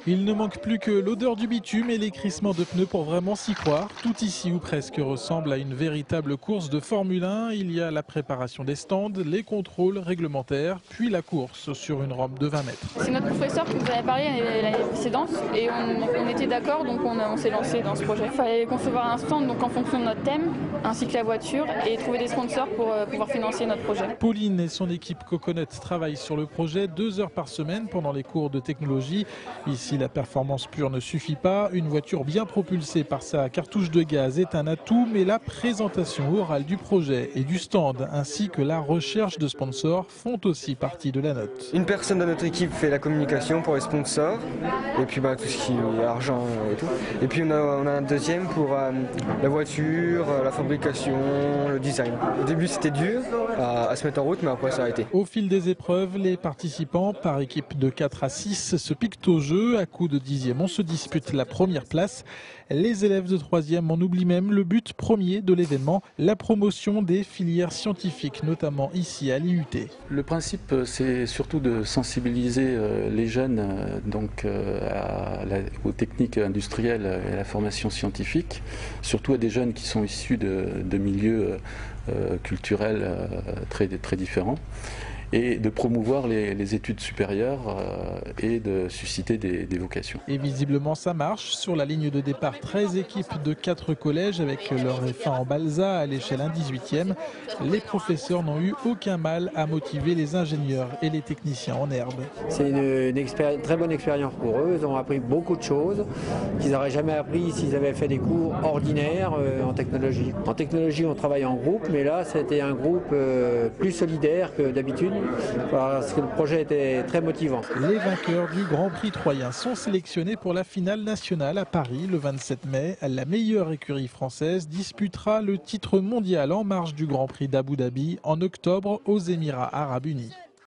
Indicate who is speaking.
Speaker 1: Il ne manque plus que l'odeur du bitume et les crissements de pneus pour vraiment s'y croire. Tout ici ou presque ressemble à une véritable course de Formule 1. Il y a la préparation des stands, les contrôles réglementaires, puis la course sur une rampe de 20 mètres.
Speaker 2: C'est notre professeur qui nous avait parlé l'année précédente et on était d'accord, donc on s'est lancé dans ce projet. Il fallait concevoir un stand donc en fonction de notre thème, ainsi que la voiture, et trouver des sponsors pour pouvoir financer notre projet.
Speaker 1: Pauline et son équipe Coconut travaillent sur le projet 2 heures par semaine pendant les cours de technologie. Ici, la performance pure ne suffit pas. Une voiture bien propulsée par sa cartouche de gaz est un atout, mais la présentation orale du projet et du stand, ainsi que la recherche de sponsors, font aussi partie de la note.
Speaker 3: Une personne de notre équipe fait la communication pour les sponsors, et puis tout ce qui est argent et tout. Et puis on a un deuxième pour la voiture, la fabrication, le design. Au début c'était dur à se mettre en route, mais après ça a été.
Speaker 1: Au fil des épreuves, les participants, par équipe de 4 à 6, se piquent au jeu. À coup de dixième, on se dispute la première place. Les élèves de 3e en oublient même le but premier de l'événement, la promotion des filières scientifiques, notamment ici à l'IUT.
Speaker 4: Le principe, c'est surtout de sensibiliser les jeunes aux techniques industrielles et à la formation scientifique, surtout à des jeunes qui sont issus de milieux culturels très différents, et de promouvoir les études supérieures et de susciter des vocations.
Speaker 1: Et visiblement ça marche. Sur la ligne de départ, 13 équipes de 4 collèges avec leur F1 en balsa à l'échelle 1/18e. Les professeurs n'ont eu aucun mal à motiver les ingénieurs et les techniciens en herbe.
Speaker 5: C'est une très bonne expérience pour eux. Ils ont appris beaucoup de choses qu'ils n'auraient jamais appris s'ils avaient fait des cours ordinaires en technologie. En technologie, on travaille en groupe, mais là, c'était un groupe plus solidaire que d'habitude, parce que le projet était très motivant.
Speaker 1: Les vainqueurs du Grand Prix Troyen sont sélectionnés pour la finale nationale à Paris le 27 mai. La meilleure écurie française disputera le titre mondial en marge du Grand Prix d'Abu Dhabi en octobre aux Émirats Arabes Unis.